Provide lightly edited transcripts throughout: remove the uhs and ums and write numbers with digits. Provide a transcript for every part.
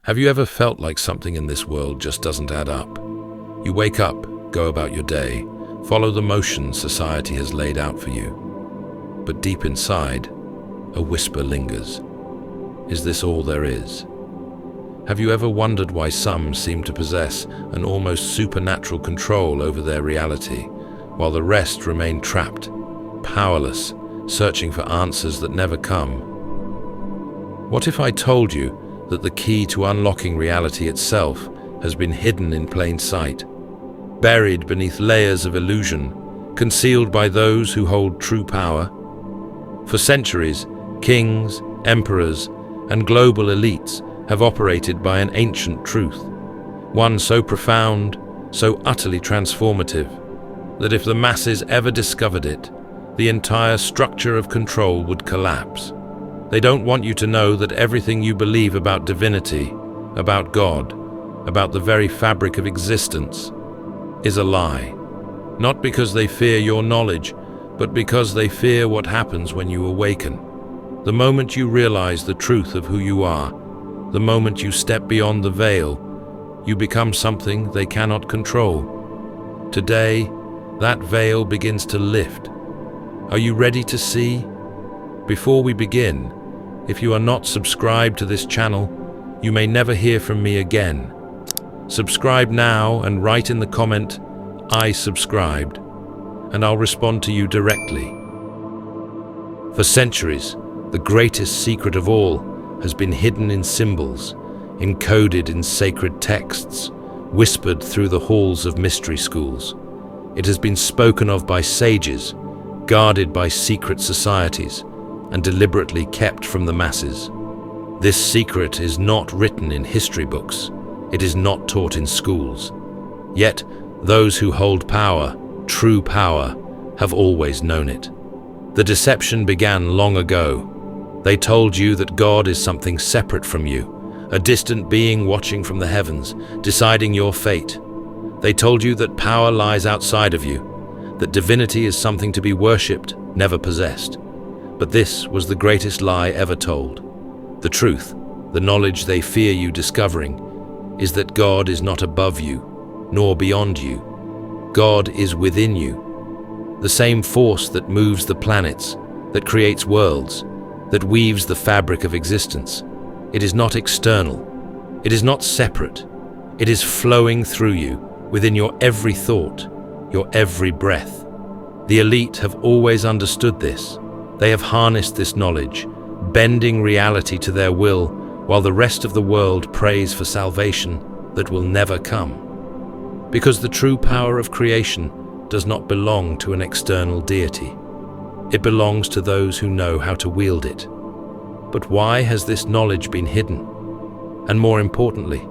Have you ever felt like something in this world just doesn't add up? You wake up, go about your day, follow the motions society has laid out for you. But deep inside, a whisper lingers. Is this all there is? Have you ever wondered why some seem to possess an almost supernatural control over their reality, while the rest remain trapped, powerless, searching for answers that never come? What if I told you that the key to unlocking reality itself has been hidden in plain sight, buried beneath layers of illusion, concealed by those who hold true power? For centuries, kings, emperors, and global elites have operated by an ancient truth, one so profound, so utterly transformative, that if the masses ever discovered it, the entire structure of control would collapse. They don't want you to know that everything you believe about divinity, about God, about the very fabric of existence, is a lie. Not because they fear your knowledge, but because they fear what happens when you awaken. The moment you realize the truth of who you are, the moment you step beyond the veil, you become something they cannot control. Today, that veil begins to lift. Are you ready to see? Before we begin, if you are not subscribed to this channel, you may never hear from me again. Subscribe now and write in the comment, "I subscribed," and I'll respond to you directly. For centuries, the greatest secret of all has been hidden in symbols, encoded in sacred texts, whispered through the halls of mystery schools. It has been spoken of by sages, guarded by secret societies, and deliberately kept from the masses. This secret is not written in history books. It is not taught in schools. Yet, those who hold power, true power, have always known it. The deception began long ago. They told you that God is something separate from you, a distant being watching from the heavens, deciding your fate. They told you that power lies outside of you, that divinity is something to be worshipped, never possessed. But this was the greatest lie ever told. The truth, the knowledge they fear you discovering, is that God is not above you, nor beyond you. God is within you. The same force that moves the planets, that creates worlds, that weaves the fabric of existence. It is not external. It is not separate. It is flowing through you, within your every thought, your every breath. The elite have always understood this. They have harnessed this knowledge, bending reality to their will, while the rest of the world prays for salvation that will never come. Because the true power of creation does not belong to an external deity. It belongs to those who know how to wield it. But why has this knowledge been hidden? And more importantly,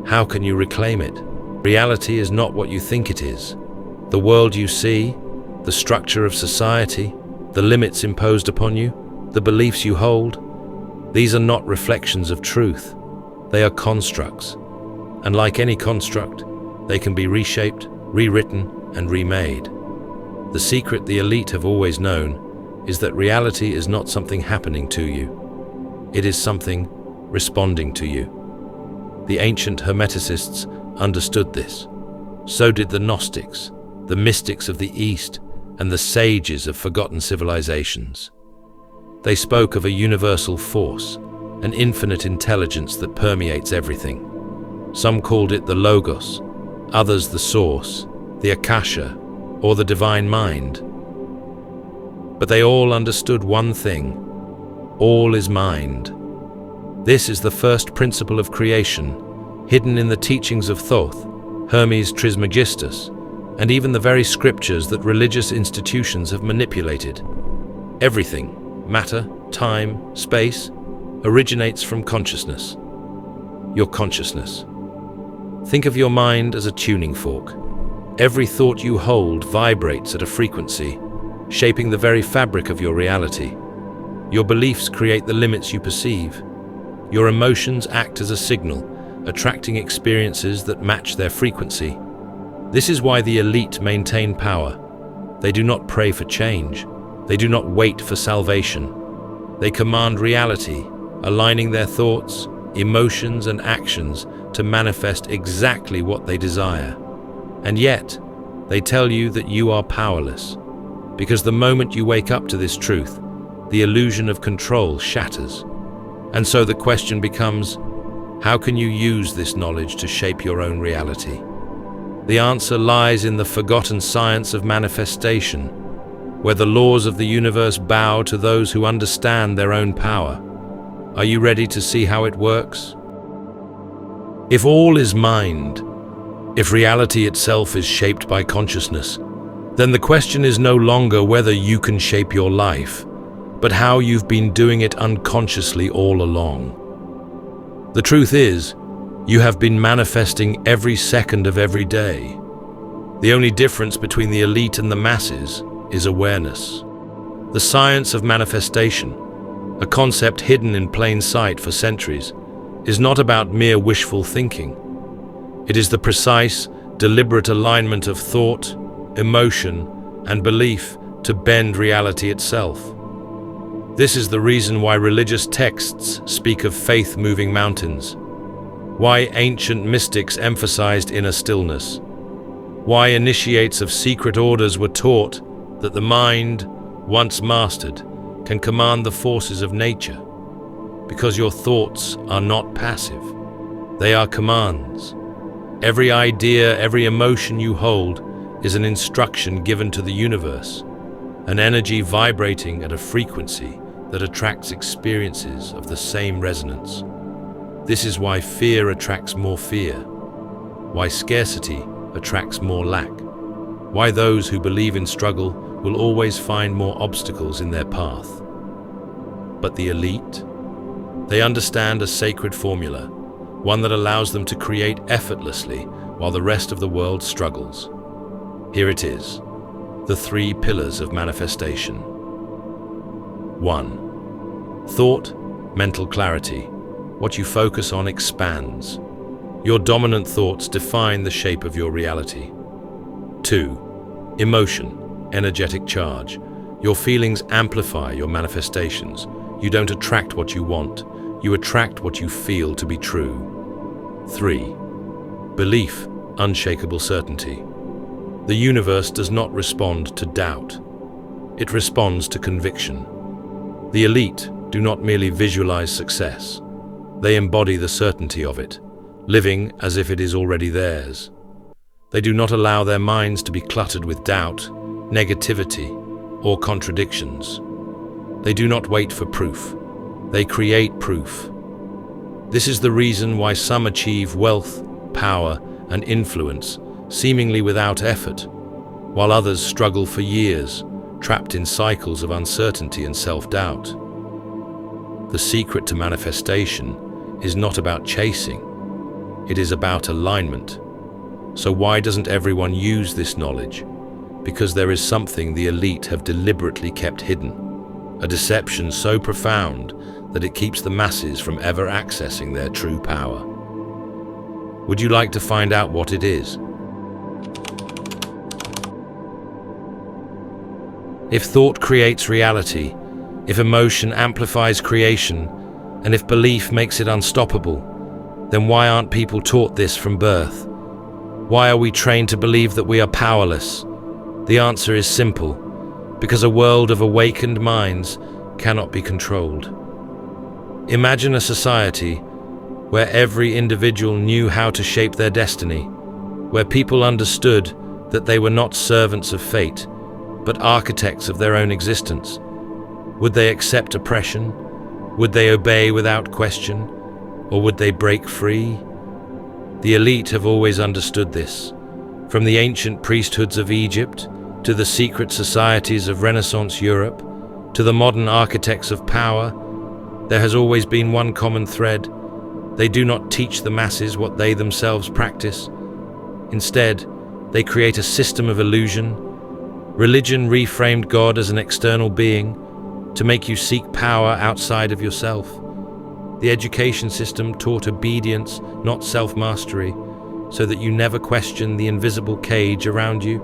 how can you reclaim it? Reality is not what you think it is. The world you see, the structure of society, the limits imposed upon you, the beliefs you hold, these are not reflections of truth. They are constructs. And like any construct, they can be reshaped, rewritten, and remade. The secret the elite have always known is that reality is not something happening to you. It is something responding to you. The ancient Hermeticists understood this. So did the Gnostics, the mystics of the East, and the sages of forgotten civilizations. They spoke of a universal force, an infinite intelligence that permeates everything. Some called it the Logos, others the Source, the Akasha, or the Divine Mind. But they all understood one thing: all is mind. This is the first principle of creation, hidden in the teachings of Thoth, Hermes Trismegistus, and even the very scriptures that religious institutions have manipulated. Everything, matter, time, space, originates from consciousness. Your consciousness. Think of your mind as a tuning fork. Every thought you hold vibrates at a frequency, shaping the very fabric of your reality. Your beliefs create the limits you perceive. Your emotions act as a signal, attracting experiences that match their frequency. This is why the elite maintain power. They do not pray for change. They do not wait for salvation. They command reality, aligning their thoughts, emotions, and actions to manifest exactly what they desire. And yet, they tell you that you are powerless. Because the moment you wake up to this truth, the illusion of control shatters. And so the question becomes, how can you use this knowledge to shape your own reality? The answer lies in the forgotten science of manifestation, where the laws of the universe bow to those who understand their own power. Are you ready to see how it works? If all is mind, if reality itself is shaped by consciousness, then the question is no longer whether you can shape your life, but how you've been doing it unconsciously all along. The truth is, you have been manifesting every second of every day. The only difference between the elite and the masses is awareness. The science of manifestation, a concept hidden in plain sight for centuries, is not about mere wishful thinking. It is the precise, deliberate alignment of thought, emotion, and belief to bend reality itself. This is the reason why religious texts speak of faith moving mountains, why ancient mystics emphasized inner stillness, why initiates of secret orders were taught that the mind, once mastered, can command the forces of nature. Because your thoughts are not passive, they are commands. Every idea, every emotion you hold is an instruction given to the universe, an energy vibrating at a frequency that attracts experiences of the same resonance. This is why fear attracts more fear, why scarcity attracts more lack, why those who believe in struggle will always find more obstacles in their path. But the elite, they understand a sacred formula, one that allows them to create effortlessly while the rest of the world struggles. Here it is, the 3 pillars of manifestation. 1. Thought, mental clarity. What you focus on expands. Your dominant thoughts define the shape of your reality. 2. Emotion, energetic charge. Your feelings amplify your manifestations. You don't attract what you want, you attract what you feel to be true. 3. Belief, unshakable certainty. The universe does not respond to doubt. It responds to conviction. The elite do not merely visualize success. They embody the certainty of it, living as if it is already theirs. They do not allow their minds to be cluttered with doubt, negativity, or contradictions. They do not wait for proof. They create proof. This is the reason why some achieve wealth, power, and influence seemingly without effort, while others struggle for years, trapped in cycles of uncertainty and self-doubt. The secret to manifestation is not about chasing, it is about alignment. So why doesn't everyone use this knowledge? Because there is something the elite have deliberately kept hidden, a deception so profound that it keeps the masses from ever accessing their true power. Would you like to find out what it is? If thought creates reality, if emotion amplifies creation, and if belief makes it unstoppable, then why aren't people taught this from birth? Why are we trained to believe that we are powerless? The answer is simple: because a world of awakened minds cannot be controlled. Imagine a society where every individual knew how to shape their destiny, where people understood that they were not servants of fate, but architects of their own existence. Would they accept oppression? Would they obey without question? Or would they break free? The elite have always understood this. From the ancient priesthoods of Egypt, to the secret societies of Renaissance Europe, to the modern architects of power, there has always been one common thread. They do not teach the masses what they themselves practice. Instead, they create a system of illusion. Religion reframed God as an external being to make you seek power outside of yourself. The education system taught obedience, not self-mastery, so that you never question the invisible cage around you.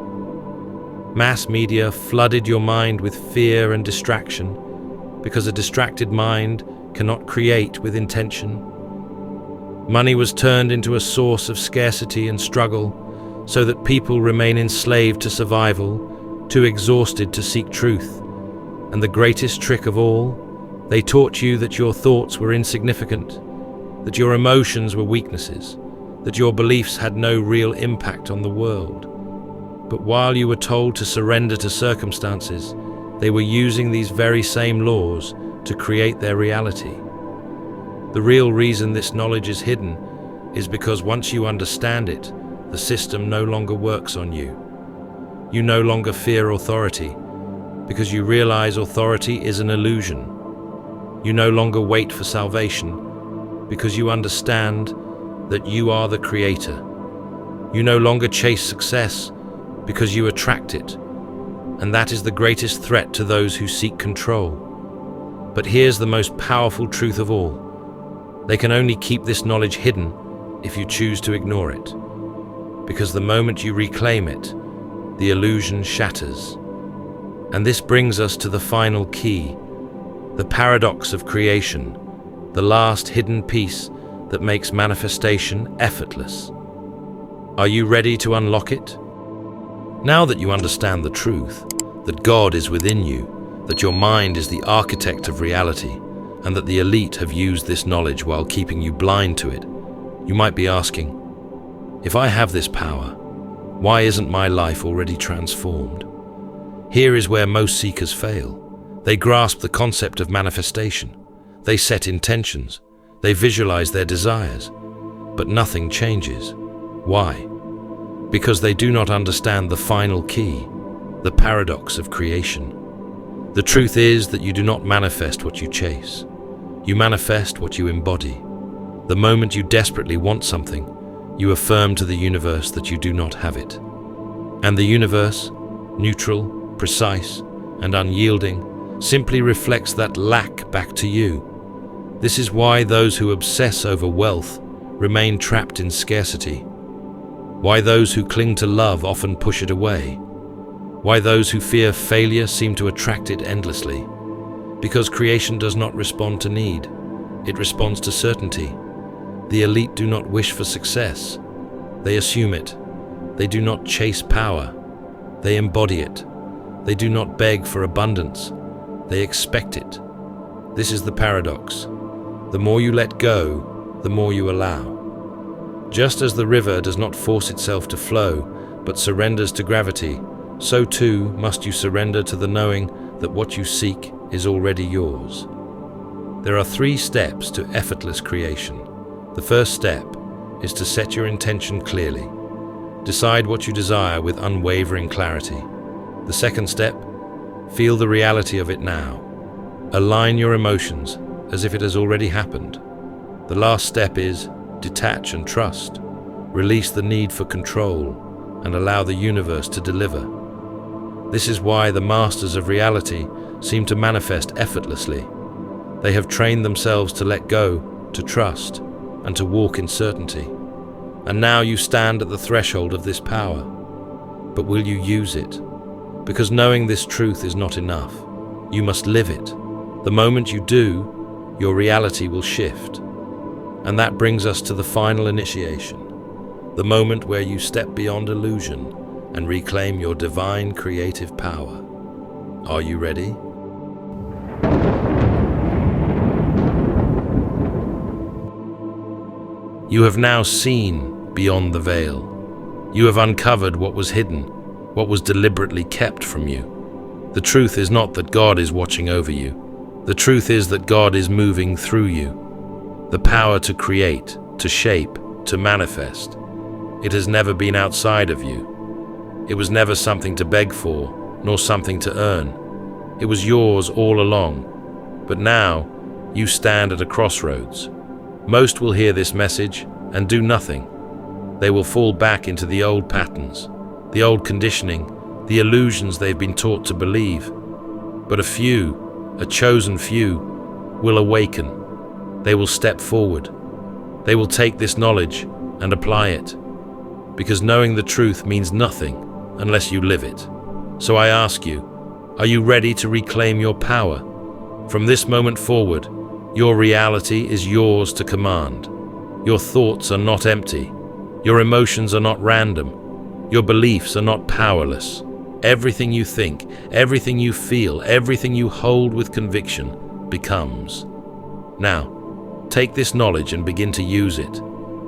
Mass media flooded your mind with fear and distraction, because a distracted mind cannot create with intention. Money was turned into a source of scarcity and struggle, so that people remain enslaved to survival, too exhausted to seek truth. And the greatest trick of all, they taught you that your thoughts were insignificant, that your emotions were weaknesses, that your beliefs had no real impact on the world. But while you were told to surrender to circumstances, they were using these very same laws to create their reality. The real reason this knowledge is hidden is because once you understand it, the system no longer works on you. You no longer fear authority, because you realize authority is an illusion. You no longer wait for salvation, because you understand that you are the creator. You no longer chase success, because you attract it. And that is the greatest threat to those who seek control. But here's the most powerful truth of all. They can only keep this knowledge hidden if you choose to ignore it. Because the moment you reclaim it, the illusion shatters. And this brings us to the final key, the paradox of creation, the last hidden piece that makes manifestation effortless. Are you ready to unlock it? Now that you understand the truth, that God is within you, that your mind is the architect of reality, and that the elite have used this knowledge while keeping you blind to it, you might be asking, if I have this power, why isn't my life already transformed? Here is where most seekers fail. They grasp the concept of manifestation. They set intentions. They visualize their desires. But nothing changes. Why? Because they do not understand the final key, the paradox of creation. The truth is that you do not manifest what you chase. You manifest what you embody. The moment you desperately want something, you affirm to the universe that you do not have it. And the universe, neutral, precise, and unyielding, simply reflects that lack back to you. This is why those who obsess over wealth remain trapped in scarcity. Why those who cling to love often push it away. Why those who fear failure seem to attract it endlessly. Because creation does not respond to need. It responds to certainty. The elite do not wish for success. They assume it. They do not chase power. They embody it. They do not beg for abundance. They expect it. This is the paradox. The more you let go, the more you allow. Just as the river does not force itself to flow, but surrenders to gravity, so too must you surrender to the knowing that what you seek is already yours. There are 3 steps to effortless creation. The first step is to set your intention clearly. Decide what you desire with unwavering clarity. The second step, feel the reality of it now. Align your emotions as if it has already happened. The last step is detach and trust. Release the need for control and allow the universe to deliver. This is why the masters of reality seem to manifest effortlessly. They have trained themselves to let go, to trust, and to walk in certainty. And now you stand at the threshold of this power. But will you use it? Because knowing this truth is not enough. You must live it. The moment you do, your reality will shift. And that brings us to the final initiation, the moment where you step beyond illusion and reclaim your divine creative power. Are you ready? You have now seen beyond the veil. You have uncovered what was hidden, what was deliberately kept from you. The truth is not that God is watching over you. The truth is that God is moving through you. The power to create, to shape, to manifest. It has never been outside of you. It was never something to beg for, nor something to earn. It was yours all along. But now, you stand at a crossroads. Most will hear this message and do nothing. They will fall back into the old patterns, the old conditioning, the illusions they've been taught to believe. But a few, a chosen few, will awaken. They will step forward. They will take this knowledge and apply it. Because knowing the truth means nothing unless you live it. So I ask you, are you ready to reclaim your power? From this moment forward, your reality is yours to command. Your thoughts are not empty. Your emotions are not random. Your beliefs are not powerless. Everything you think, everything you feel, everything you hold with conviction becomes. Now, take this knowledge and begin to use it.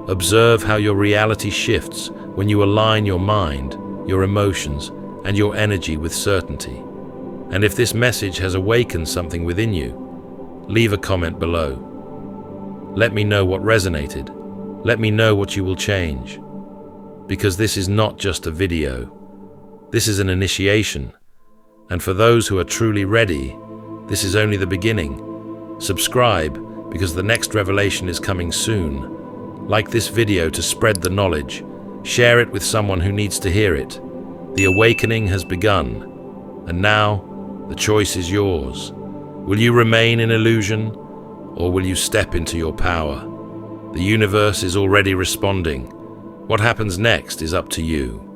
Observe how your reality shifts when you align your mind, your emotions, and your energy with certainty. And if this message has awakened something within you, leave a comment below. Let me know what resonated. Let me know what you will change. Because this is not just a video. This is an initiation. And for those who are truly ready, this is only the beginning. Subscribe, because the next revelation is coming soon. Like this video to spread the knowledge. Share it with someone who needs to hear it. The awakening has begun. And now, the choice is yours. Will you remain in illusion, or will you step into your power? The universe is already responding. What happens next is up to you.